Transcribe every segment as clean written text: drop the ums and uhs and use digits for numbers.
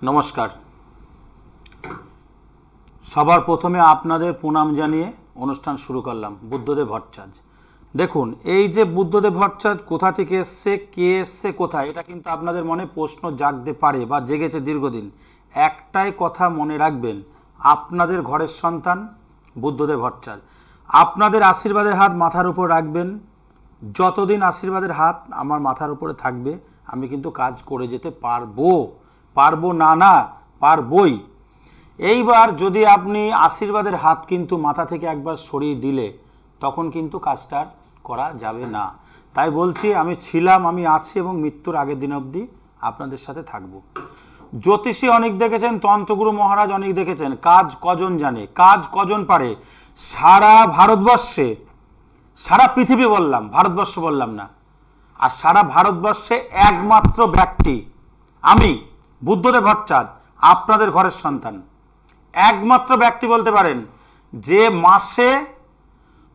নমস্কার। সবার প্রথমে আপনাদের প্রণাম জানিয়ে অনুষ্ঠান শুরু করলাম। বুদ্ধদেব ভট্টাচার্য, দেখুন এই যে বুদ্ধদেব ভট্টাচার্য কোথা থেকে এসছে, কে এসছে, কোথায়, এটা কিন্তু আপনাদের মনে প্রশ্ন জাগতে পারে বা জেগেছে দীর্ঘদিন। একটাই কথা মনে রাখবেন, আপনাদের ঘরের সন্তান বুদ্ধদেব ভট্টাচার্য। আপনাদের আশীর্বাদের হাত মাথার উপর রাখবেন। যতদিন আশীর্বাদের হাত আমার মাথার উপরে থাকবে আমি কিন্তু কাজ করে যেতে পারবো না পারবই। এইবার যদি আপনি আশীর্বাদের হাত কিন্তু মাথা থেকে একবার সরিয়ে দিলে তখন কিন্তু কাজটা করা যাবে না। তাই বলছি, আমি ছিলাম, আমি আছি এবং মৃত্যুর আগের দিন অবধি আপনাদের সাথে থাকব। জ্যোতিষী অনেক দেখেছেন, তন্ত্রগুরু মহারাজ অনেক দেখেছেন, কাজ কজন জানে, কাজ কজন পারে সারা ভারতবর্ষে, সারা পৃথিবী বললাম, ভারতবর্ষ বললাম না, আর সারা ভারতবর্ষে একমাত্র ব্যক্তি আমি বুদ্ধদেব ভট্টাচার্য, আপনাদের ঘরের সন্তান, একমাত্র ব্যক্তি বলতে পারেন যে মাসে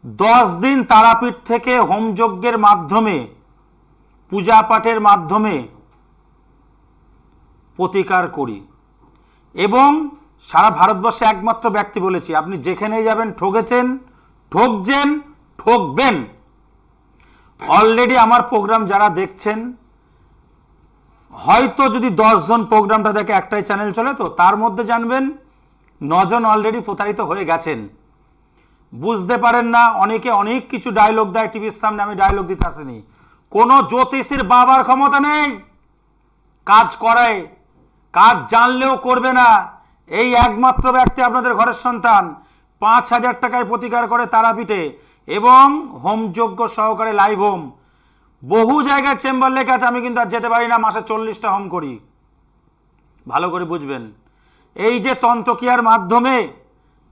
10 দিন তারাপীঠ থেকে হোমযজ্ঞের মাধ্যমে, পূজা পাঠের মাধ্যমে প্রতিকার করি। এবং সারা ভারতবর্ষে একমাত্র ব্যক্তি বলেছি, আপনি যেখানেই যাবেন ঠকবেন। অলরেডি আমার প্রোগ্রাম যারা দেখছেন, হয়তো যদি 10 জন প্রোগ্রামটা দেখে, একটাই চ্যানেল চলে তো, তার মধ্যে জানবেন 9 জন অলরেডি প্রতারিত হয়ে গেছেন। বুঝতে পারেন না, অনেকে অনেক কিছু ডায়লগ দেয় টিভির সামনে, আমি ডায়লগ দিতে আসিনি। কোনো জ্যোতিষীর বাবার ক্ষমতা নেই কাজ করায়, কাজ জানলেও করবে না। এই একমাত্র ব্যক্তি আপনাদের ঘরের সন্তান 5,000 টাকায় প্রতিকার করে তারাপীঠে, এবং হোমযজ্ঞ সহকারে লাইভ হোম। বহু জায়গায় চেম্বার লেখা আছে, আমি কিন্তু আর যেতে পারি না, মাসে 40টা হোম করি। ভালো করে বুঝবেন, এই যে তন্ত্রক্রিয়ার মাধ্যমে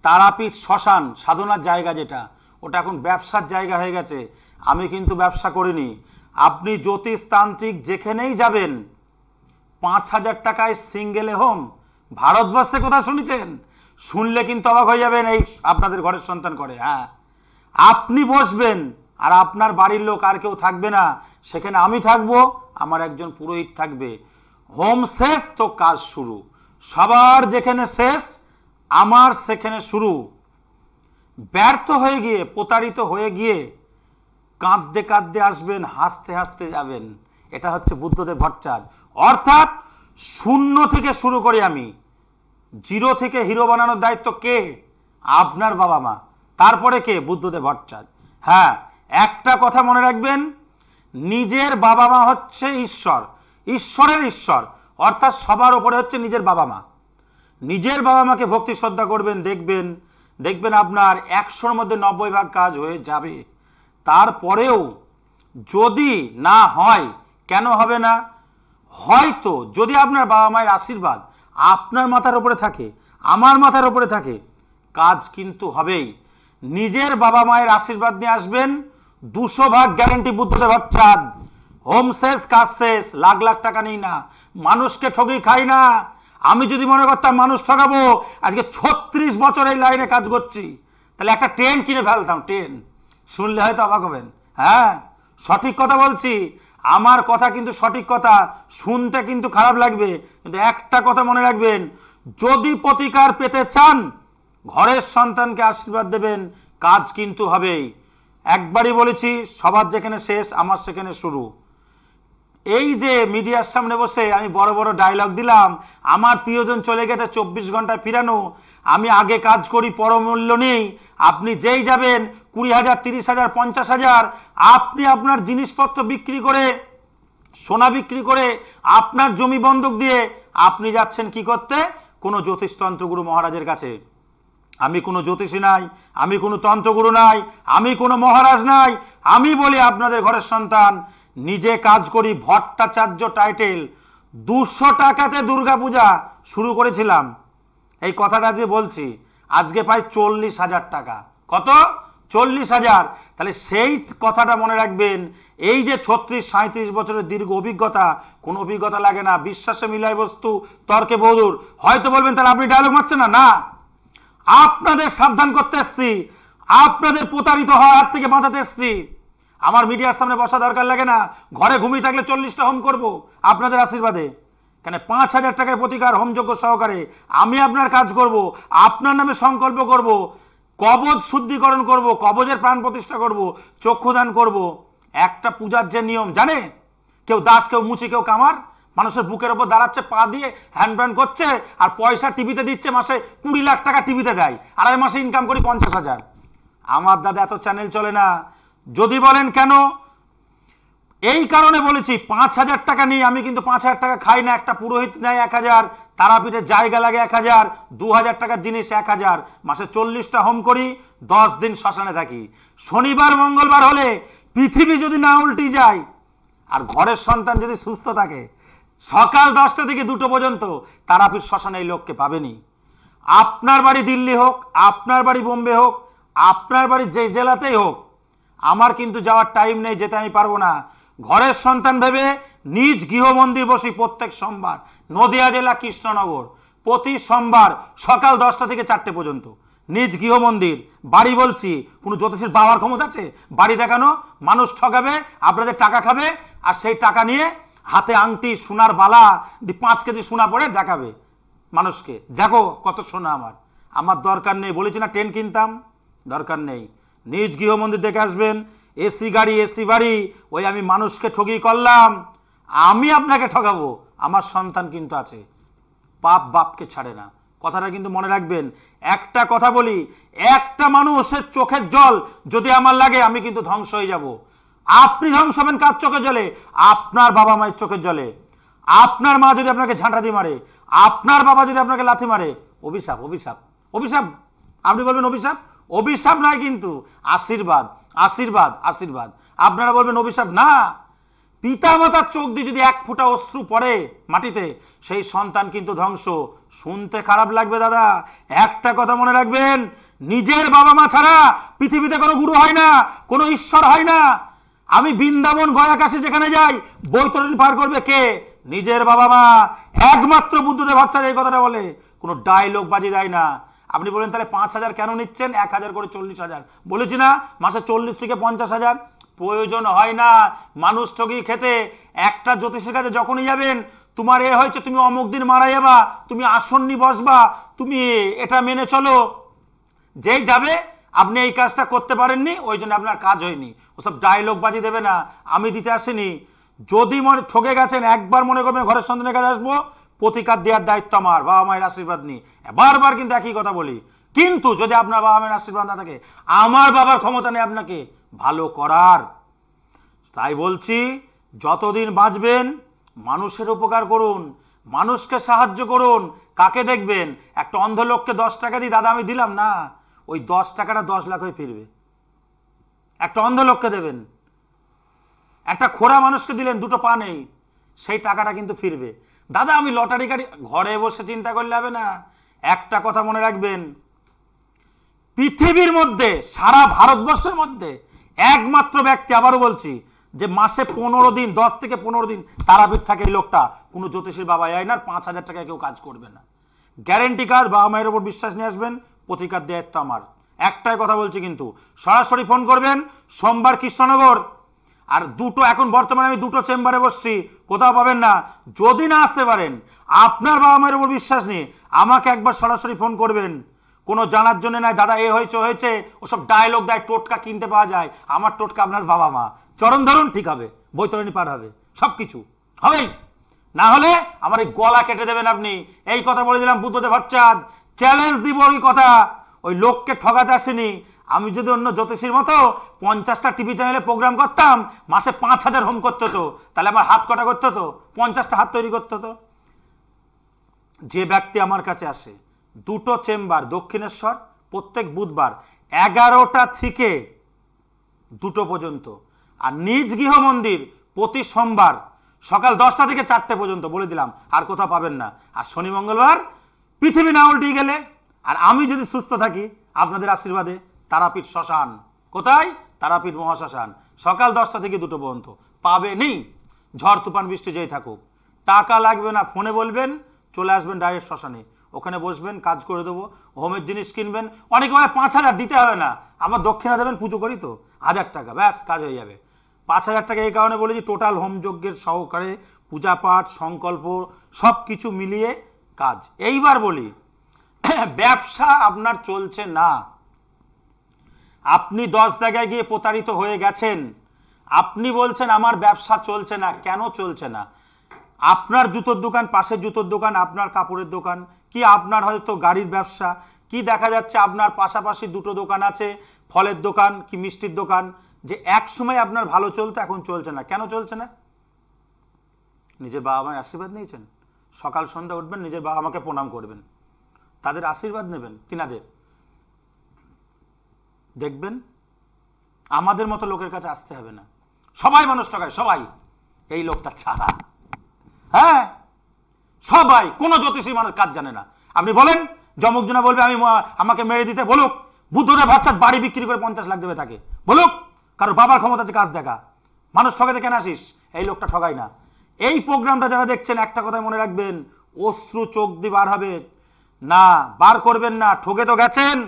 তারাপীঠ শ্মশান সাধনার জায়গা, যেটা ওটা এখন ব্যবসার জায়গা হয়ে গেছে। আমি কিন্তু ব্যবসা করিনি। আপনি জ্যোতিষ তান্ত্রিক যেখানেই যাবেন 5,000 টাকায় সিঙ্গেলে হোম। ভারতবর্ষে কোথায় শুনেছেন? শুনলে কিন্তু অবাক হয়ে যাবেন, এই আপনাদের ঘরের সন্তান করে। হ্যাঁ, আপনি বসবেন আর আপনার বাড়ির লোক আর কেউ থাকবে না, সেখানে আমি থাকবো, আমার একজন পুরোহিত থাকবে। হোম শেষ তো কাজ শুরু। সবার যেখানে শেষ আমার সেখানে শুরু। ব্যর্থ হয়ে গিয়ে, প্রতারিত হয়ে গিয়ে কাঁদতে কাঁদতে আসবেন, হাসতে হাসতে যাবেন। এটা হচ্ছে বুদ্ধদেব ভট্টাচার্য। অর্থাৎ শূন্য থেকে শুরু করি আমি। 0 থেকে হিরো বানানোর দায়িত্ব কে? আপনার বাবা মা। তারপরে কে? বুদ্ধদেব ভট্টাচার্য। হ্যাঁ, একটা কথা মনে রাখবেন, নিজের বাবা মা হচ্ছে ঈশ্বর, ঈশ্বরের ঈশ্বর। অর্থাৎ সবার উপরে হচ্ছে নিজের বাবা মা। নিজের বাবা মাকে ভক্তি শ্রদ্ধা করবেন, দেখবেন আপনার 100-র মধ্যে 90 ভাগ কাজ হয়ে যাবে। তারপরেও যদি না হয়, কেন হবে না? হয়তো যদি আপনার বাবা মায়ের আশীর্বাদ আপনার মাথার উপরে থাকে, আমার মাথার উপরে থাকে, কাজ কিন্তু হবেই। নিজের বাবা মায়ের আশীর্বাদ নিয়ে আসবেন, 200 ভাগ গ্যারেন্টি বুদ্ধদেব ভট্টাচার্য। হোম শেষ, কাজ শেষ। লাখ লাখ টাকা নেই না, মানুষকে ঠকি খাই না। আমি যদি মনে করতাম মানুষ ঠকাবো, আজকে 36 বছর এই লাইনে কাজ করছি, তাহলে একটা ট্রেন কিনে ফেলতাম। ট্রেন শুনলে হয়তো অবাক হবেন। হ্যাঁ, সঠিক কথা বলছি। আমার কথা কিন্তু সঠিক কথা, শুনতে কিন্তু খারাপ লাগবে, কিন্তু একটা কথা মনে রাখবেন, যদি প্রতিকার পেতে চান ঘরের সন্তানকে আশীর্বাদ দেবেন, কাজ কিন্তু হবেই। একবারই বলেছি, সবার যেখানে শেষ আমার সেখানে শুরু। এই যে মিডিয়ার সামনে বসে আমি বড় বড় ডায়লগ দিলাম, আমার প্রিয়জন চলে গেছে 24 ঘন্টায় ফিরানো, আমি আগে কাজ করি, পরমূল্য নেই। আপনি যেই যাবেন 20,000, 30,000, 50,000, আপনি আপনার জিনিসপত্র বিক্রি করে, সোনা বিক্রি করে, আপনার জমি বন্ধক দিয়ে আপনি যাচ্ছেন কি করতে? কোনো জ্যোতিষতন্ত্রগুরু মহারাজের কাছে। আমি কোনো জ্যোতিষী নাই, আমি কোনো তন্ত্রগুরু নাই, আমি কোনো মহারাজ নাই। আমি বলি আপনাদের ঘরের সন্তান, নিজে কাজ করি। ভট্টাচার্য টাইটেল, 200 টাকাতে দুর্গাপূজা শুরু করেছিলাম। এই কথাটা যে বলছি, আজকে পাই 40,000 টাকা। কত? 40,000। তাহলে সেই কথাটা মনে রাখবেন। এই যে 36-37 বছরের দীর্ঘ অভিজ্ঞতা, কোনো অভিজ্ঞতা লাগে না। বিশ্বাসে মিলাই বস্তু, তর্কে বহুদূর। হয়তো বলবেন তাহলে আপনি ডায়লগ মারছেন না। না, আপনাদের সাবধান করতে এসছি, আপনাদের প্রতারিত হওয়ার হাত থেকে বাঁচাতে এসছি। আমার মিডিয়ার সামনে বসা দরকার লাগে না, ঘরে ঘুমিয়ে থাকলে 40টা হোম করব আপনাদের আশীর্বাদে। কেন 5,000 টাকায় প্রতিকার হোমযজ্ঞ সহকারে আমি আপনার কাজ করব, আপনার নামে সংকল্প করব, কবজ শুদ্ধিকরণ করব, কবজের প্রাণ প্রতিষ্ঠা করব, চক্ষুদান করব। একটা পূজার যে নিয়ম জানে, কেউ দাস, কেউ মুচি, কেউ কামার, মানুষের বুকের ওপর দাঁড়াচ্ছে, পা দিয়ে হ্যান্ড ব্যান্ড করছে, আর পয়সা টিভিতে দিচ্ছে, মাসে 20 লাখ টাকা টিভিতে দেয়, আর আমি মাসে ইনকাম করি 50,000। আমার দাদা এত চ্যানেল চলে না। যদি বলেন কেন, এই কারণে বলেছি 5,000 টাকা নিয়ে আমি কিন্তু 5,000 টাকা খাই না। একটা পুরোহিত নেয় 1,000, তারাপীঠের জায়গা লাগে 1,000, 2,000 টাকার জিনিস 1,000, মাসে 40টা হোম করি, 10 দিন শ্মশানে থাকি। শনিবার মঙ্গলবার হলে পৃথিবী যদি না উল্টে যায় আর ঘরের সন্তান যদি সুস্থ থাকে, সকাল 10টা থেকে 2টো পর্যন্ত তারাপীঠ শ্মশানে এই লোককে পাবেনি। আপনার বাড়ি দিল্লি হোক, আপনার বাড়ি বোম্বে হোক, আপনার বাড়ি যে জেলাতেই হোক, আমার কিন্তু যাওয়ার টাইম নেই, যেতে আমি পারবো না। ঘরের সন্তান ভেবে নিজ গৃহমন্দির বসি প্রত্যেক সোমবার, নদিয়া জেলা কৃষ্ণনগর, প্রতি সোমবার সকাল 10টা থেকে 4টে পর্যন্ত নিজ গৃহমন্দির। বাড়ি বলছি, কোনো জ্যোতিষীর বাবার ক্ষমতা আছে বাড়ি দেখানো? মানুষ ঠকাবে, আপনাদের টাকা খাবে, আর সেই টাকা নিয়ে হাতে আংটি, সোনার বালা, 5 কেজি সোনা পড়ে দেখাবে মানুষকে, দেখো কত সোনা আমার দরকার নেই। বলেছি না 10 কিনতাম, দরকার নেই। নিজ গৃহমন্দির দেখে আসবেন। এসি গাড়ি, এসি বাড়ি, ওই আমি মানুষকে ঠগি করলাম, আমি আপনাকে ঠকাবো? আমার সন্তান কিন্তু আছে, পাপ বাপকে ছাড়ে না। কথাটা কিন্তু মনে রাখবেন। একটা কথা বলি, একটা মানুষের চোখের জল যদি আমার লাগে, আমি কিন্তু ধ্বংস হয়ে যাব। আপনি ধ্বংস হবেন কার চোখের জলে? আপনার বাবা মায়ের চোখের জলে। আপনার মা যদি আপনাকে ঝাঁটা দিয়ে মারে, আপনার বাবা যদি আপনাকে লাথি মারে, অভিশাপ, অভিশাপ, অভিশাপ। আপনি বলবেন অভিশাপ? অভিশাপ নয় কিন্তু আশীর্বাদ, আশীর্বাদ, আশীর্বাদ। আপনারা বলবেন অভিশাপ না। পিতামাতার চোখ দিয়ে যদি 1 ফোঁটা অশ্রু পড়ে মাটিতে, সেই সন্তান কিন্তু ধ্বংস। শুনতে খারাপ লাগবে দাদা, একটা কথা মনে রাখবেন, নিজের বাবা মা ছাড়া পৃথিবীতে কোনো গুরু হয় না, কোনো ঈশ্বর হয় না। আমি বৃন্দাবন, গয়া, কাশী যেখানে যাই, বৈতরণী পার করবে কে? নিজের বাবা মা। একমাত্র বুদ্ধদেব বাচ্চা এই কথাটা বলে, কোনো ডায়লগ বাজি দেয় না। আপনি বলেন তাহলে 5,000 কেন নিচ্ছেন? 1,000 করে 40,000। বলেছি না মাসে 40 থেকে 50,000? প্রয়োজন হয় না মানুষ ঠগি খেতে। একটা জ্যোতিষের কাছে যখনই যাবেন, তোমার এ হয়েছে, তুমি অমুক দিন মারা যাবা, তুমি আসন্নি বসবা, তুমি এটা মেনে চলো, যেই যাবে আপনি এই কাজটা করতে পারেননি, ওই জন্য আপনার কাজ হয়নি। ওসব ডায়লগ বাজি দেবে না, আমি দিতে আসিনি। যদি মনে ঠকে গেছেন, একবার মনে করবেন ঘরের সন্তানের কাছে আসবো, প্রতিকার দেওয়ার দায়িত্ব আমার, বাবা মায়ের আশীর্বাদ নিই। বারবার কিন্তু একই কথা বলি। কিন্তু যদি আপনার বাবা মায়ের আশীর্বাদ না থাকে, আমার বাবার ক্ষমতা নেই আপনাকে ভালো করার। তাই বলছি, যতদিন বাঁচবেন মানুষের উপকার করুন, মানুষকে সাহায্য করুন। কাকে দেখবেন? একটা অন্ধ লোককে 10 টাকা দিই, দাদা আমি দিলাম না, ওই 10 টাকাটা 10 লাখ হয়ে ফিরবে। একটা অন্ধ লোককে দেবেন, একটা খোড়া মানুষকে দিলেন, 2টো পা নেই, সেই টাকাটা কিন্তু ফিরবে। দাদা আমি লটারি কাটি, ঘরে বসে চিন্তা করলে হবে না। একটা কথা মনে রাখবেন, পৃথিবীর মধ্যে, সারা ভারতবর্ষের মধ্যে একমাত্র ব্যক্তি, আবারও বলছি, যে মাসে 15 দিন, 10 থেকে 15 দিন তারাপীঠ থাকে, এই লোকটা কোনো জ্যোতিষীর বাবা যায় না। 5,000 টাকায় কেউ কাজ করবে না, গ্যারেন্টি কাজ। বাবা মায়ের ওপর বিশ্বাস নিয়ে আসবেন, প্রতিকার দায়িত্ব আমার। একটাই কথা বলছি কিন্তু, সরাসরি ফোন করবেন। সোমবার কৃষ্ণনগর, আর 2টো, এখন বর্তমানে আমি 2টো চেম্বারে বসছি, কোথাও পাবেন না। যদি না আসতে পারেন, আপনার বাবা মায়ের উপর বিশ্বাস নিয়ে আমাকে একবার সরাসরি ফোন করবেন। কোনো জানার জন্য নয়, দাদা এ হয়েছে হয়েছে, ওসব ডায়লগ দেয়, টোটকা কিনতে পাওয়া যায়। আমার টোটকা আপনার বাবা মা, চরণ ধরুন, ঠিক হবে, বৈতরণী পার হবে, সব কিছু হবেই। না হলে আমার এই গলা কেটে দেবেন আপনি। এই কথা বলে দিলাম বুদ্ধদেব ভট্টাচার্য, চ্যালেঞ্জ দিব। ওই কথা ওই লোককে ঠকাতে আসেনি। আমি যদি অন্য জ্যোতিষীর মতো 50টা টিভি চ্যানেলে প্রোগ্রাম করতাম, মাসে 5,000 হোম করতে হতো, তাহলে আমার হাত কটা করতে হতো? 50টা হাত তৈরি করতে হতো। যে ব্যক্তি আমার কাছে আসে, 2টো চেম্বার দক্ষিণেশ্বর, প্রত্যেক বুধবার 11টা থেকে 2টো পর্যন্ত, আর নিজ গৃহ মন্দির প্রতি সোমবার সকাল 10টা থেকে 4টে পর্যন্ত, বলে দিলাম, আর কোথাও পাবেন না। আর শনি মঙ্গলবার পৃথিবী না উল্টে গেলে, আর আমি যদি সুস্থ থাকি আপনাদের আশীর্বাদে, তারাপীঠ শ্মশান। কোথায়? তারাপীঠ মহাশ্মশান, সকাল 10টা থেকে 2টো পর্যন্ত পাবেনই। ঝড় তুফান বৃষ্টি যেই থাকুক, টাকা লাগবে না, ফোনে বলবেন, চলে আসবেন ডাইরেক্ট শ্মশানে, ওখানে বসবেন, কাজ করে দেবো। হোমের জিনিস কিনবেন, অনেকে বলে 5,000 দিতে হবে না, আমার দক্ষিণা দেবেন, পুজো করি তো, 1,000 টাকা ব্যাস কাজ হয়ে যাবে। 5,000 টাকা এই কারণে বলেছি, টোটাল হোম যজ্ঞের সহকারে পূজা পাঠ সংকল্প সব কিছু মিলিয়ে কাজ। এইবার বলি, ব্যবসা আপনার চলছে না, আপনি 10 জায়গায় গিয়ে প্রতারিত হয়ে গেছেন, আপনি বলছেন আমার ব্যবসা চলছে না। কেন চলছে না? আপনার জুতোর দোকান, পাশের জুতোর দোকান, আপনার কাপড়ের দোকান, কি আপনার হয়তো গাড়ির ব্যবসা, কি দেখা যাচ্ছে আপনার পাশাপাশি দুটো দোকান আছে, ফলের দোকান কি মিষ্টির দোকান, যে এক সময় আপনার ভালো চলতো এখন চলছে না। কেন চলছে না? নিজের বাবা মায়ের আশীর্বাদ নিয়েছেন? সকাল সন্ধ্যা উঠবেন, নিজের বাবা মাকে প্রণাম করবেন, তাদের আশীর্বাদ নেবেন তিনাদের, দেখবেন আমাদের মতো লোকের কাছে আসতে হবে না। সবাই মানুষ ঠকায়, সবাই, এই লোকটা ছাড়া। হ্যাঁ, সবাই, কোনো জ্যোতিষী মানুষ কাজ জানে না। আপনি বলেন যমকজনা বলবে আমি আমাকে মেরে দিতে, বলুক। বুদ্ধদেব ভাচ্চার বাড়ি বিক্রি করে 50 লাখ দেবে তাকে, বলুক। কারণ বাবার ক্ষমতা আছে কাজ দেখা। মানুষ ঠকাতে কেন আসিস? এই লোকটা ঠকায় না। এই প্রোগ্রামটা যারা দেখছেন একটা কথা মনে রাখবেন, অশ্রু চোখ দিয়ে বার হবে না, বার করবেন না। ঠকে তো গেছেন।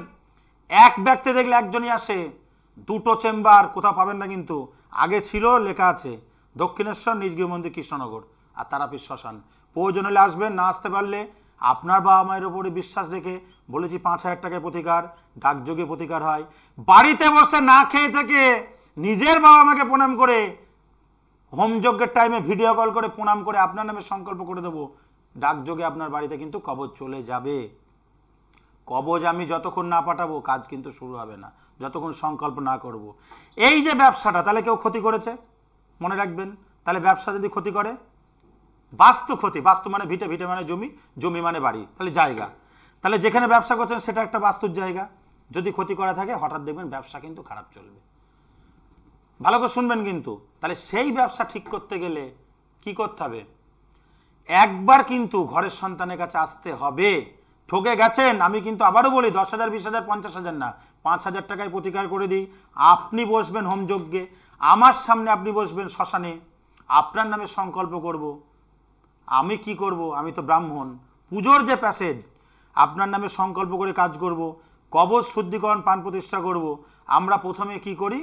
এক ব্যক্তি দেখলে একজনই আসে, দুটো চেম্বার কোথাও পাবেন না। কিন্তু আগে ছিল, লেখা আছে দক্ষিণেশ্বর নিজগৃহ মন্দির কৃষ্ণনগর আর তারাপীঠ শ্মশান। প্রয়োজন হলে আসবেন, না আসতে পারলে আপনার বাবা মায়ের উপরে বিশ্বাস রেখে বলেছি 5,000 টাকায় প্রতিকার, ডাকযোগে প্রতিকার হয়। বাড়িতে বসে না খেয়ে থেকে নিজের বাবা মাকে প্রণাম করে, হোমযজ্ঞের টাইমে ভিডিও কল করে প্রণাম করে আপনার নামে সংকল্প করে দেবো, ডাকযোগে আপনার বাড়িতে কিন্তু কবজ চলে যাবে। কবজ আমি যতক্ষণ না পাঠাবো কাজ কিন্তু শুরু হবে না, যতক্ষণ সংকল্প না করব। এই যে ব্যবসাটা, তাহলে কেউ ক্ষতি করেছে মনে রাখবেন। তাহলে ব্যবসা যদি ক্ষতি করে, বাস্তু ক্ষতি, বাস্তু মানে ভিটে, ভিটে মানে জমি, জমি মানে বাড়ি, তাহলে জায়গা। তাহলে যেখানে ব্যবসা করছেন সেটা একটা বাস্তুর জায়গা, যদি ক্ষতি করা থাকে হঠাৎ দেখবেন ব্যবসা কিন্তু খারাপ চলবে। ভালো করে শুনবেন কিন্তু। তাহলে সেই ব্যবসা ঠিক করতে গেলে কি করতে হবে? একবার কিন্তু ঘরের সন্তানের কাছে আসতে হবে। ঠকে গেছেন, আমি কিন্তু আবারও বলি 10,000, 20,000, 50,000 না, 5,000 টাকায় প্রতিকার করে দিই। আপনি বসবেন হোমযজ্ঞে, আমার সামনে আপনি বসবেন শ্মশানে, আপনার নামে সংকল্প করব। আমি কি করব? আমি তো ব্রাহ্মণ, পুজোর যে প্যাসেজ আপনার নামে সংকল্প করে কাজ করব, কবচ শুদ্ধিকরণ প্রাণ প্রতিষ্ঠা করব। আমরা প্রথমে কি করি?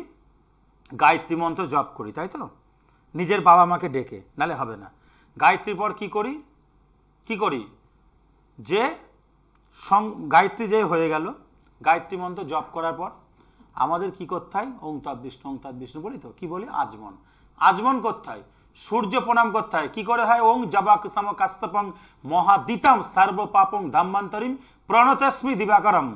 গায়ত্রী মন্ত্র জপ করি, তাই তো? নিজের বাবা মাকে ডেকে, নালে হবে না। গায়ত্রীর পর কি করি? যে গায়ত্রী যে হয়ে গেল, গায়ত্রী মন্ত্র জপ করার পর আমাদের কি করতে হয়? ওং তদ্বিষ্ণু, ওং তদ্বিষ্ণু বলি তো, কি বলি? আজমন করতে হয়। সূর্য প্রণাম করতে হয়। কি করে হয়? ওং জবাকুসম কাশ্যপং মহাদিতম সর্ব পাপং ধাম্মান্তরিম প্রণতস্মি দিবাকরম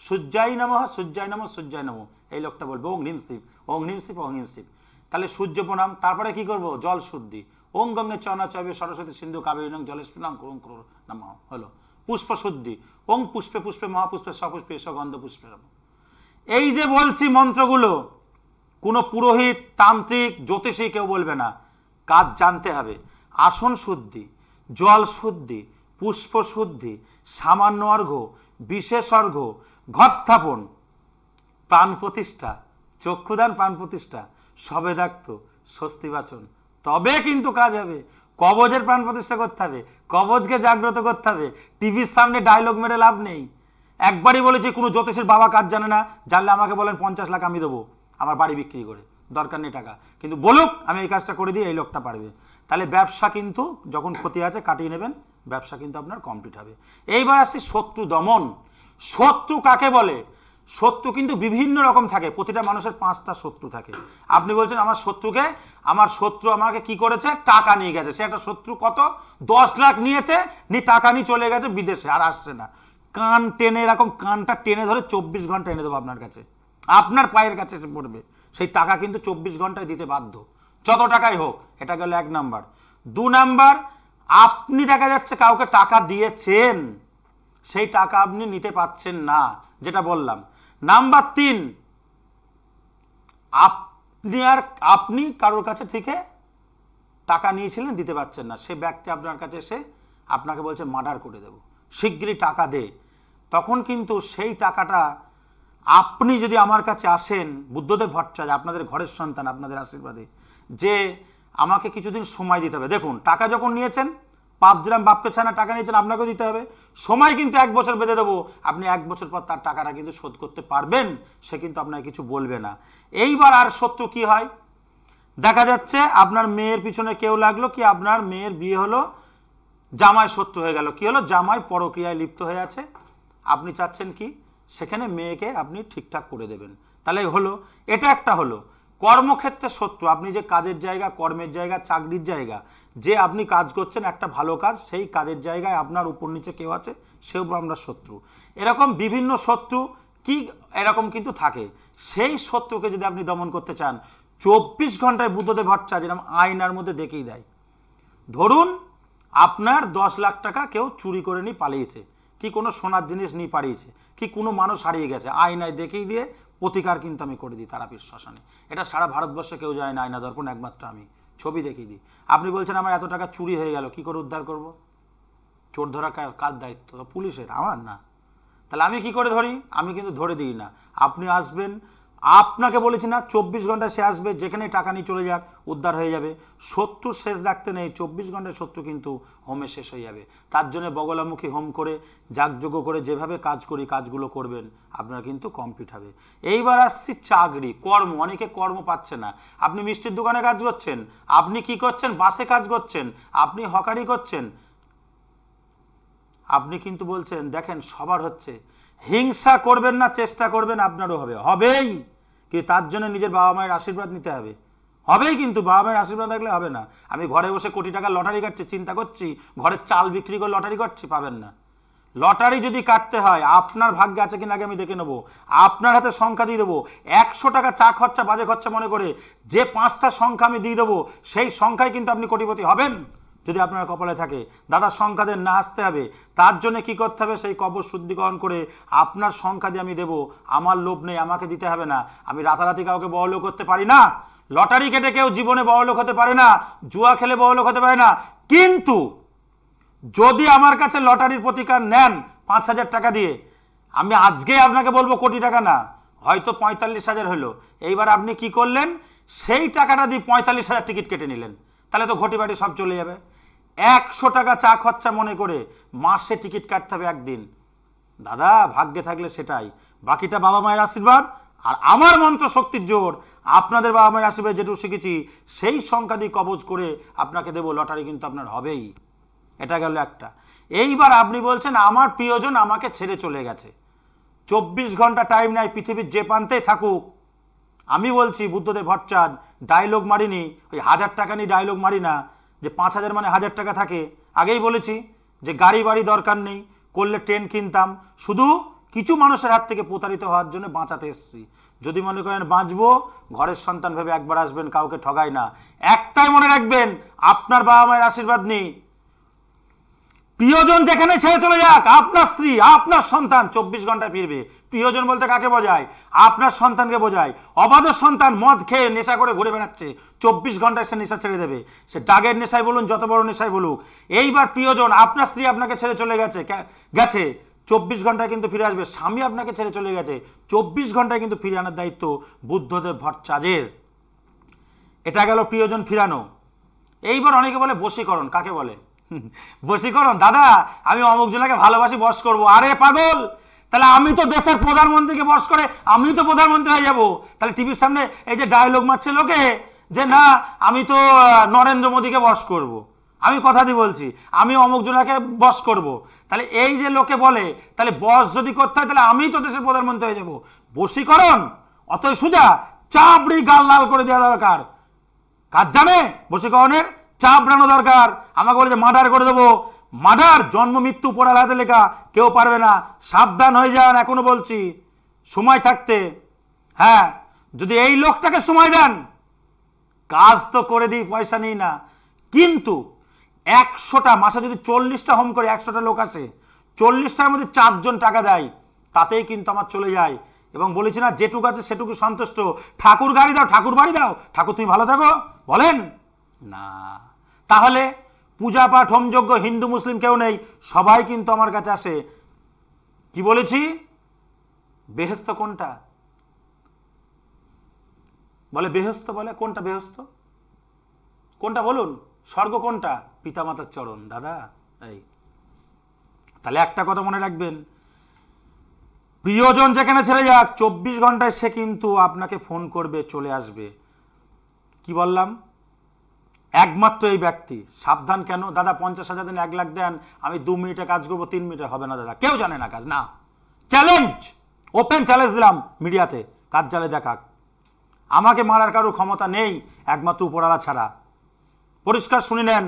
সূর্যায় নমঃ, সূর্যায় নমঃ, সূর্যায় নমঃ। এই লোকটা বলবো ওং নিম শিব, ওং নিম শিব, ওং নিম শিব। তাহলে সূর্য প্রণাম। তারপরে কি করব? জল শুদ্ধি। ওং গঙ্গে চনা চবে সরস্বতী সিন্ধু কাবেরী নং জলেস্ফুটং কুরুং কুরু নমঃ হলো। পুষ্প শুদ্ধি। ওং পুষ্পে পুষ্পে মহাপুষ্পে সপুষ্পে সগন্ধ পুষ্পে। এই যে বলছি মন্ত্রগুলো, কোনো পুরোহিত, তান্ত্রিক, জ্যোতিষী কেউ বলবে না, কাজ জানতে হবে। আসন শুদ্ধি, জল শুদ্ধি, পুষ্প শুদ্ধি, সামান্য অর্ঘ্য, বিশেষ অর্ঘ্য, ঘট স্থাপন, প্রাণ প্রতিষ্ঠা, চক্ষুদান, প্রাণ প্রতিষ্ঠা, সবেদাক্ত, স্বস্তিবাচন, তবে কিন্তু কাজ হবে। কবজের প্রাণ প্রতিষ্ঠা করতে হবে, কবজকে জাগ্রত করতে হবে। টিভির সামনে ডায়লগ মেরে লাভ নেই। একবারই বলেছি কোনো জ্যোতিষীর বাবা কাজ জানে না, জানলে আমাকে বলেন 50 লাখ আমি দেবো আমার বাড়ি বিক্রি করে, দরকার নেই টাকা, কিন্তু বলুক আমি এই কাজটা করে দিই, এই লোকটা পারবে। তাহলে ব্যবসা কিন্তু যখন ক্ষতি আছে কাটিয়ে নেবেন, ব্যবসা কিন্তু আপনার কমপ্লিট হবে। এইবার আসছি শত্রু দমন। শত্রু কাকে বলে? শত্রু কিন্তু বিভিন্ন রকম থাকে, প্রতিটা মানুষের 5টা শত্রু থাকে। আপনি বলছেন আমার শত্রু আমাকে কি করেছে? টাকা নিয়ে গেছে। সে একটা শত্রু, কত? 10 লাখ নিয়েছে, টাকা নিয়ে চলে গেছে বিদেশে, আর আসছে না। কান টেনে, এরকম কানটা টেনে ধরে 24 ঘন্টা এনে দেবো আপনার কাছে, আপনার পায়ের কাছে এসে পড়বে। সেই টাকা কিন্তু 24 ঘন্টায় দিতে বাধ্য, যত টাকাই হোক। এটা গেল 1 নাম্বার। 2 নাম্বার, আপনি দেখা যাচ্ছে কাউকে টাকা দিয়েছেন, সেই টাকা আপনি নিতে পাচ্ছেন না, যেটা বললাম। নাম্বার 3, আপনি কারোর কাছে থেকে টাকা নিয়েছিলেন, দিতে পারছেন না, সে ব্যক্তি আপনার কাছে এসে আপনাকে বলছে মার্ডার করে দেব, শিগগিরই টাকা দে। তখন কিন্তু সেই টাকাটা আপনি যদি আমার কাছে আসেন, বুদ্ধদেব ভট্টাচার্য, আপনাদের ঘরের সন্তান, আপনাদের আশীর্বাদে, যে আমাকে কিছুদিন সময় দিতে হবে। দেখুন, টাকা যখন নিয়েছেন, বাপ যেরকম বাপকে ছানা টাকা নিয়েছেন, আপনাকেও দিতে হবে। সময় কিন্তু 1 বছর বেঁধে দেবো, আপনি 1 বছর পর তার টাকাটা কিন্তু শোধ করতে পারবেন, সে কিন্তু আপনাকে কিছু বলবে না। এইবার আর শত্রু কি হয়? দেখা যাচ্ছে আপনার মেয়ের পিছনে কেউ লাগলো, কি আপনার মেয়ের বিয়ে হলো, জামাই শত্রু হয়ে গেল, কি হলো, জামাই পরক্রিয়ায় লিপ্ত হয়ে আছে, আপনি চাচ্ছেন কি সেখানে মেয়েকে আপনি ঠিকঠাক করে দেবেন, তাহলে হলো, এটা একটা হলো। কর্মক্ষেত্রে শত্রু, আপনি যে কাজের জায়গা, কর্মের জায়গা, চাকরির জায়গা, যে আপনি কাজ করছেন একটা ভালো কাজ, সেই কাজের জায়গায় আপনার উপর নিচে কেউ আছে, সেও আপনার শত্রু। এরকম বিভিন্ন শত্রু কি এরকম কিন্তু থাকে। সেই শত্রুকে যদি আপনি দমন করতে চান, 24 ঘন্টায় বুদ্ধদেব ভট্টাচার্য যেরকম আয়নার মধ্যে দেখেই দেয়। ধরুন আপনার 10 লাখ টাকা কেউ চুরি করে নিয়ে পালিয়েছে, কি কোনো সোনার জিনিস নিয়ে পালিয়েছে, কি কোনো মানুষ হারিয়ে গেছে, আয়নায় দেখেই দিয়ে প্রতিকার কিন্তু আমি করে দিই তারাপীঠ শ্মশানে। এটা সারা ভারতবর্ষে কেউ যায় না, আয়না দর্পণ একমাত্র আমি, ছবি দেখিয়ে দিই। আপনি বলছেন আমার এত টাকা চুরি হয়ে গেল, কি করে উদ্ধার করব? চোর ধরা কার দায়িত্ব? পুলিশের, আমার না। তাহলে আমি কি করে ধরি? আমি কিন্তু ধরে দিই না। আপনি আসবেন, আপনাকে বলেছি না 24 ঘন্টা সে আসবে, যেখানে টাকা নিয়ে চলে যাক উদ্ধার হয়ে যাবে। শত্রু শেষ রাখতে নেই, 24 ঘন্টায় শত্রু কিন্তু হোমে শেষ হয়ে যাবে। তার জন্য বগলামুখী হোম করে, যাগযজ্ঞ করে যেভাবে কাজ করি কাজগুলো করবেন, আপনার কিন্তু কমপ্লিট হবে। এইবার আসছি চাকরি, কর্ম। অনেকে কর্ম পাচ্ছে না। আপনি মিষ্টির দোকানে কাজ করছেন, আপনি কি করছেন, বাসে কাজ করছেন, আপনি হকারি করছেন, আপনি কিন্তু বলছেন দেখেন সবার হচ্ছে, হিংসা করবেন না, চেষ্টা করবেন আপনারও হবে, হবেই। কিন্তু তার জন্য নিজের বাবা মায়ের আশীর্বাদ নিতে হবে, হবেই। কিন্তু বাবা মায়ের আশীর্বাদ থাকলে হবে না। আমি ঘরে বসে কোটি টাকা লটারি কাটছি, চিন্তা করছি ঘরের চাল বিক্রি করে লটারি কাটছি, পাবেন না। লটারি যদি কাটতে হয় আপনার ভাগ্যে আছে কিনা আগে আমি দেখে নেবো, আপনার হাতে সংখ্যা দিয়ে দেবো। 100 টাকা চা খরচা, বাজে খরচা মনে করে যে 5টা সংখ্যা আমি দিয়ে দেবো, সেই সংখ্যায় কিন্তু আপনি কোটিপতি হবেন যদি আপনার কপালে থাকে। দাদা সংখ্যা দেন না, আসতে হবে। তার জন্য কি করতে হবে, সেই কবর শুদ্ধিকরণ করে আপনার সংখ্যা দিয়ে আমি দেবো। আমার লোভ নেই, আমাকে দিতে হবে না। আমি রাতারাতি কাউকে বড়লোক করতে পারি না। লটারি কেটে কেউ জীবনে বড়লোক হতে পারে না, জুয়া খেলে বড়লোক হতে পারে না। কিন্তু যদি আমার কাছে লটারির প্রতিকার নেন 5,000 টাকা দিয়ে, আমি আজকে আপনাকে বলবো কোটি টাকা না, হয়তো 45,000 হলো। এইবার আপনি কি করলেন, সেই টাকাটা দিয়ে 45,000 টিকিট কেটে নিলেন, তাহলে তো ঘটি বাটি সব চলে যাবে। 100 টাকা চা খরচা মনে করে মাসে টিকিট কাটতে হবে একদিন। দাদা ভাগ্যে থাকলে সেটাই, বাকিটা বাবা মায়ের আশীর্বাদ আর আমার মন্ত্র শক্তির জোর। আপনাদের বাবা মায়ের আশীর্বাদ যেটুকু শিখেছি সেই সংখ্যা দিয়ে কবজ করে আপনাকে দেবো, লটারি কিন্তু আপনার হবেই। এটা গেল একটা। এইবার আপনি বলছেন আমার প্রিয়জন আমাকে ছেড়ে চলে গেছে, 24 ঘন্টা টাইম নাই, পৃথিবীর যে প্রান্তেই থাকুক। আমি বলছি বুদ্ধদেব ভট্টাচার্য ডায়লগ মারিনি, ওই 1000 টাকা নিয়ে ডায়লগ মারি না যে 5,000 মানে 1000 টাকা থাকে। আগেই বলেছি যে গাড়ি বাড়ি দরকার নেই, করলে ট্রেন কিনতাম, শুধু কিছু মানুষের হাত থেকে প্রতারিত হওয়ার জন্য বাঁচাতে এসেছি। যদি মনে করেন বাঁচবো, ঘরের সন্তান ভেবে একবার আসবেন, কাউকে ঠগাই না। একটাই মনে রাখবেন, আপনার বাবা মায়ের আশীর্বাদ নেই, প্রিয়জন যেখানে ছেড়ে চলে যাক, আপনার স্ত্রী আপনার সন্তান 24 ঘন্টায় ফিরবে। প্রিয়জন বলতে কাকে বোঝায়? আপনার সন্তানকে বোঝায়। অবাধ সন্তান মদ খেয়ে নেশা করে ঘুরে বেড়াচ্ছে, 24 ঘন্টায় সে নেশা ছেড়ে দেবে, সে ডাগের নেশায় বলুন, যত বড় নেশায় বলুক। এইবার প্রিয়জন, আপনার স্ত্রী আপনাকে ছেড়ে চলে গেছে, 24 ঘন্টায় কিন্তু ফিরে আসবে। স্বামী আপনাকে ছেড়ে চলে গেছে, 24 ঘন্টায় কিন্তু ফিরে আনার দায়িত্ব বুদ্ধদেব ভট্টাচার্যের। এটা গেল প্রিয়জন ফিরানো। এইবার অনেকে বলে বশীকরণ, কাকে বলে বশীকরণ? দাদা আমি অমুক জনাকে ভালোবাসি, বশ করবো। আরে পাগল, তাহলে আমি তো দেশের প্রধানমন্ত্রীকে বশ করে আমি তো প্রধানমন্ত্রী হয়ে যাব। তাহলে টিভির সামনে এই যে ডায়লগ মারছে লোকে যে না আমি তো নরেন্দ্র মোদীকে বশ করব, আমি কথা দিয়ে বলছি আমি অমুক জনাকে বশ করব, তাহলে এই যে লোকে বলে, তাহলে বশ যদি করতে হয় তাহলে আমি তো দেশের প্রধানমন্ত্রী হয়ে যাব। বশীকরণ অতই সোজা, চাপড়ি গাল লাল করে দেওয়া দরকার। কাজ জানে বশীকরণের? চাপড়ানো দরকার। আমাকে বলে যে মার্ডার করে দেবো, মার্ডার জন্ম মৃত্যু পড়ার হাতে লেখা, কেউ পারবে না। সাবধান হয়ে যান, এখনো বলছি সময় থাকতে। হ্যাঁ, যদি এই লোকটাকে সময় দেন, কাজ তো করে দিই, পয়সা নিই না, কিন্তু 100টা মাসে যদি 40টা হোম করে 100টা লোক আসে, 40টার মধ্যে 4 জন টাকা দেয়, তাতেই কিন্তু আমার চলে যায়। এবং বলেছি না যেটুকু আছে সেটুকু সন্তুষ্ট। ঠাকুর গাড়ি দাও, ঠাকুর বাড়ি দাও, ঠাকুর তুমি ভালো থাকো বলেন না। তাহলে পূজা পাঠ হোমযজ্ঞ হিন্দু মুসলিম কেউ নেই, সবাই কিন্তু আমার কাছে আসে। কি বলেছি? বেহেস্ত কোনটা বলে? বেহেস্ত বলে কোনটা? বেহেস্ত কোনটা বলুন? স্বর্গ কোনটা? পিতামাতার চরণ। দাদা এই তাহলে একটা কথা মনে রাখবেন, প্রিয়জন যেখানে ছেড়ে যাক 24 ঘন্টায় সে কিন্তু আপনাকে ফোন করবে, চলে আসবে। কি বললাম, একমাত্র এই ব্যক্তি। সাবধান কেন দাদা, 50,000 দেন, 1 লাখ দেন, আমি 2 মিনিটে কাজ করবো, 3 মিনিটে হবে না দাদা, কেউ জানে না কাজ, না। চ্যালেঞ্জ, ওপেন চ্যালেঞ্জ দিলাম মিডিয়াতে, কাজ জালে দেখাক। আমাকে মারার কারোর ক্ষমতা নেই একমাত্র উপরওয়ালা ছাড়া। পরিষ্কার শুনে নেন,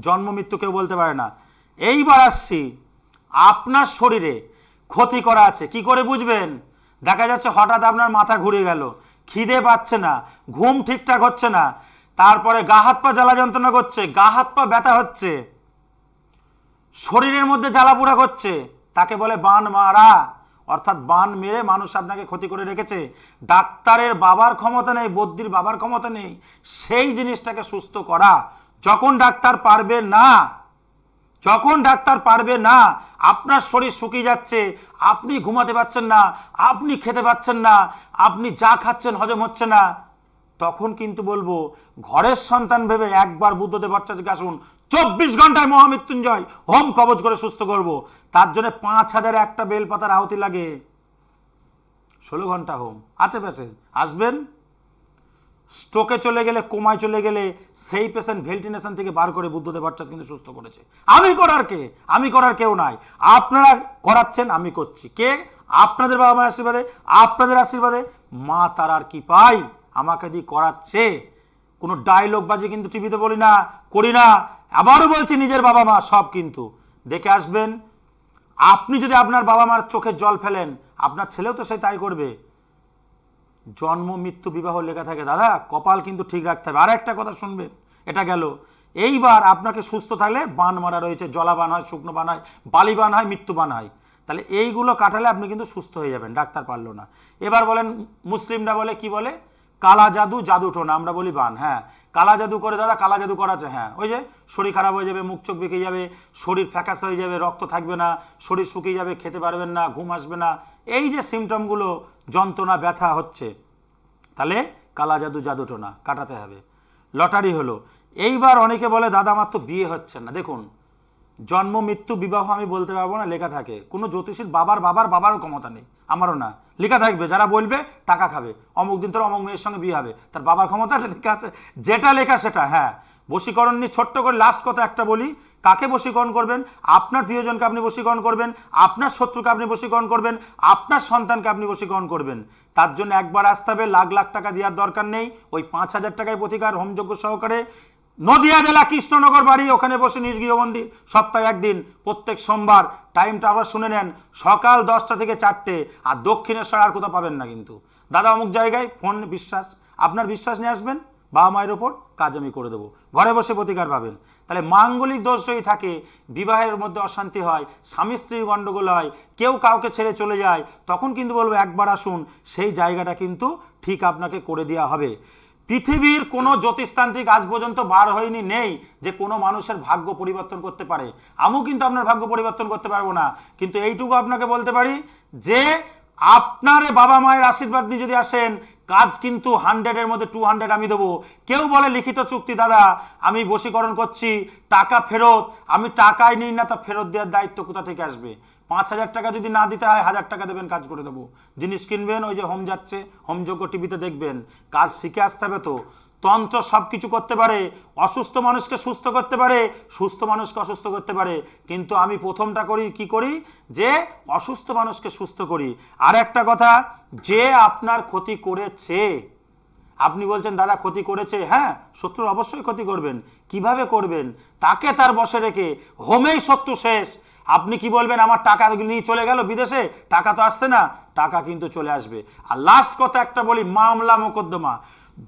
জন্ম মৃত্যু কেউ বলতে পারে না। এইবার আসছি, আপনার শরীরে ক্ষতি করা আছে, কি করে বুঝবেন? দেখা যাচ্ছে হঠাৎ আপনার মাথা ঘুরে গেল, খিদে পাচ্ছে না, ঘুম ঠিকঠাক হচ্ছে না, তারপরে গা হাত পা জ্বালা যন্ত্রণা করছে, গা হাত পা ব্যথা হচ্ছে, শরীরের মধ্যে জ্বালা পোড়া করছে, তাকে বলে বান মারা। অর্থাৎ বান মেরে মানুষ আপনাকে ক্ষতি করে রেখেছে। ডাক্তারের বাবার ক্ষমতা নেই, বদ্যির বাবার ক্ষমতা নেই সেই জিনিসটাকে সুস্থ করা। যখন ডাক্তার পারবে না, যখন ডাক্তার পারবে না, আপনার শরীর শুকিয়ে যাচ্ছে, আপনি ঘুমাতে পারছেন না, আপনি খেতে পাচ্ছেন না, আপনি যা খাচ্ছেন হজম হচ্ছে না, তখন কিন্তু বলবো ঘরের সন্তান ভেবে একবার বুদ্ধদেব ভট্টাচার্যকে আসুন, 24 ঘন্টায় মহামৃত্যুঞ্জয় হোম কবচ করে সুস্থ করব। তার জন্য 5,000 একটা বেলপাতার আহুতি লাগে, 16 ঘন্টা হোম আছে প্যাসেজ। আসবেন, স্ট্রোকে চলে গেলে, কোমায় চলে গেলে সেই পেশেন্ট ভেন্টিলেশন থেকে বার করে বুদ্ধদেব ভট্টাচার্য কিন্তু সুস্থ করেছে। আমি করার কে? আমি করার কেউ নাই, আপনারা করাচ্ছেন, আমি করছি। কে? আপনাদের বাবা মায়ের আশীর্বাদে, আপনাদের আশীর্বাদে, মা তারার কি পাই আমাকে দিয়ে করাচ্ছে। কোনো ডায়লগ বাজি কিন্তু টিভিতে বলি না, করি না। আবারও বলছি, নিজের বাবা মা সব কিন্তু দেখে আসবেন। আপনি যদি আপনার বাবা মার চোখে জল ফেলেন, আপনার ছেলেও তো সেই তাই করবে। জন্ম মৃত্যু বিবাহ লেখা থাকে দাদা, কপাল কিন্তু ঠিক রাখতে হবে। আর একটা কথা শুনবেন, এটা গেল। এইবার আপনাকে সুস্থ থাকলে বান মারা রয়েছে, জলা বান হয়, শুকনো বান হয়, বালি বান হয়, মৃত্যু বান হয়। তাহলে এইগুলো কাটালে আপনি কিন্তু সুস্থ হয়ে যাবেন, ডাক্তার পারলো না। এবার বলেন, মুসলিমরা বলে কি বলে? কালা জাদু, জাদু টোনা, আমরা বলি বান। হ্যাঁ, কালা জাদু করে দাদা, কালা জাদু করাছে। হ্যাঁ, ওই যে শরীর খারাপ হয়ে যাবে, মুখ চোখ বেঁকে যাবে, শরীর ফ্যাকাস হয়ে যাবে, রক্ত থাকবে না, শরীর শুকিয়ে যাবে, খেতে পারবেন না, ঘুম আসবে না, এই যে সিমটমগুলো, যন্ত্রণা ব্যথা হচ্ছে, তাহলে কালা জাদু, জাদু টোনা কাটাতে হবে। লটারি হলো। এইবার অনেকে বলে দাদা আমার তো বিয়ে হচ্ছে না। দেখুন, জন্ম মৃত্যু বিবাহ আমি বলতে পারবো না, লেখা থাকে। কোনো জ্যোতিষীর বাবার বাবার বাবারও ক্ষমতা নেই, আমারও না। লেখা থাকবে, যারা বলবে টাকা খাবে, অমুক দিন তোর অমুক মেয়ের সঙ্গে বিয়ে হবে, তার বাবার ক্ষমতা আছে, লেখা আছে, যেটা লেখা সেটা। হ্যাঁ, বশীকরণ নিয়ে ছোট্ট করে লাস্ট কথা একটা বলি। কাকে বশীকরণ করবেন? আপনার প্রিয়জনকে আপনি বশীকরণ করবেন, আপনার শত্রুকে আপনি বশীকরণ করবেন, আপনার সন্তানকে আপনি বশীকরণ করবেন। তার জন্য একবার আসতে হবে, লাখ লাখ টাকা দেওয়ার দরকার নেই। ওই 5,000 টাকায় প্রতিকার, হোমযজ্ঞ সহকারে। নদিয়া জেলা কৃষ্ণনগর বাড়ি, ওখানে বসে নিজ গৃহবন্দী, সপ্তাহে 1 দিন, প্রত্যেক সোমবার। টাইমটা আবার শুনে নেন, সকাল 10টা থেকে 4টে। আর দক্ষিণেশ্বর আর কোথাও পাবেন না কিন্তু। দাদা অমুক জায়গায়, ফোন বিশ্বাস, আপনার বিশ্বাস নিয়ে আসবেন, বাবা মায়ের ওপর কাজ আমি করে দেবো, ঘরে বসে প্রতিকার পাবেন। তাহলে মাঙ্গলিক দোষ যদি থাকে, বিবাহের মধ্যে অশান্তি হয়, স্বামী স্ত্রীর গণ্ডগোল হয়, কেউ কাউকে ছেড়ে চলে যায়, তখন কিন্তু বলবো একবার আসুন, সেই জায়গাটা কিন্তু ঠিক আপনাকে করে দেওয়া হবে। পৃথিবীর কোনো জ্যোতিষতান্ত্রিক আজ পর্যন্ত বার হয়নি, নেই যে কোনো মানুষের ভাগ্য পরিবর্তন করতে পারে। আমিও কিন্তু আপনার ভাগ্য পরিবর্তন করতে পারবো না, কিন্তু এইটুকু আপনাকে বলতে পারি যে আপনার বাবা মায়ের আশীর্বাদ নিয়ে যদি আসেন, কাজ কিন্তু 100-এর মধ্যে 200 আমি দেবো। কেউ বলে লিখিত চুক্তি, দাদা আমি বশীকরণ করছি, টাকা ফেরত, আমি টাকাই নিই না, তা ফেরত দেওয়ার দায়িত্ব কোথা থেকে আসবে? 5,000 টাকা যদি না দিতে হয়, 1,000 টাকা দেবেন, কাজ করে দেবো। জিনিস কিনবেন, ওই যে হোম যাচ্ছে, হোমযজ্ঞ টিভিতে দেখবেন, কাজ শিখে আসতে হবে তো। তন্ত্র সব কিছু করতে পারে, অসুস্থ মানুষকে সুস্থ করতে পারে, সুস্থ মানুষকে অসুস্থ করতে পারে, কিন্তু আমি প্রথমটা করি, কি করি, যে অসুস্থ মানুষকে সুস্থ করি। আর একটা কথা, যে আপনার ক্ষতি করেছে, আপনি বলছেন দাদা ক্ষতি করেছে, হ্যাঁ, শত্রুর অবশ্যই ক্ষতি করবেন। কিভাবে করবেন? তাকে তার বশে রেখে, হোমেই শত্রু শেষ। আপনি কি বলবেন, আমার টাকা নিয়ে চলে গেল বিদেশে, টাকা তো আসছে না, টাকা কিন্তু চলে আসবে। আর লাস্ট কথা একটা বলি, মামলা মোকদ্দমা,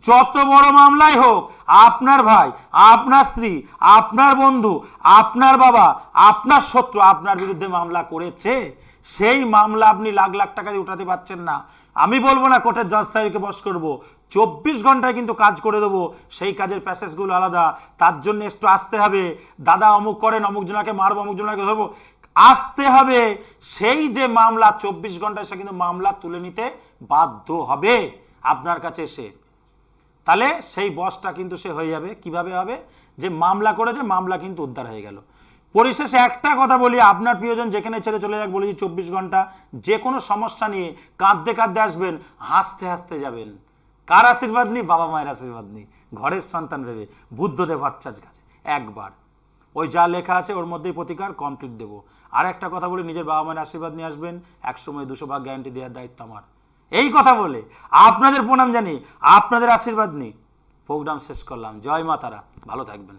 যত বড় মামলাই হোক, আপনার ভাই, আপনার স্ত্রী, আপনার বন্ধু, আপনার বাবা, আপনার শত্রু আপনার বিরুদ্ধে মামলা করেছে, সেই মামলা আপনি লাখ লাখ টাকা দিয়ে উঠাতে পারছেন না। আমি বলবো না কোর্টের জজ সাহেবকে বস করবো, 24 ঘন্টায় কিন্তু কাজ করে দেবো। সেই কাজের প্যাসেজগুলো আলাদা, তার জন্য একটু আসতে হবে। দাদা অমুক করেন, অমুক জনাকে মারবো, অমুক জনাকে ধরবো, আসতে হবে। সেই যে মামলা 24 ঘন্টায় সে কিন্তু মামলা তুলে নিতে বাধ্য হবে আপনার কাছে এসে। তাহলে সেই বসটা কিন্তু সে হয়ে যাবে। কিভাবে হবে? যে মামলা করেছে, মামলা কিন্তু উদ্ধার হয়ে গেল। পরিশেষে একটা কথা বলি, আপনার প্রিয়জন যেখানে ছেড়ে চলে যাক, বলেছি 24 ঘন্টা যে কোনো সমস্যা নিয়ে কাঁদতে কাঁদতে আসবেন, হাসতে হাসতে যাবেন। কার আশীর্বাদ নিই? বাবা মায়ের আশীর্বাদ নিই। ঘরের সন্তান ভেবে বুদ্ধদেব ভট্টাচার্য কাছে একবার ওই যা লেখা আছে ওর মধ্যেই প্রতিকার কমপ্লিট দেবো। আর একটা কথা বলি, নিজের বাবা মায়ের আশীর্বাদ নিয়ে আসবেন, 100% গ্যারান্টি দেওয়ার দায়িত্ব আমার। এই কথা বলে আপনাদের প্রণাম জানি, আপনাদের আশীর্বাদ নিই, প্রোগ্রাম শেষ করলাম। জয় মা তারা, ভালো থাকবেন।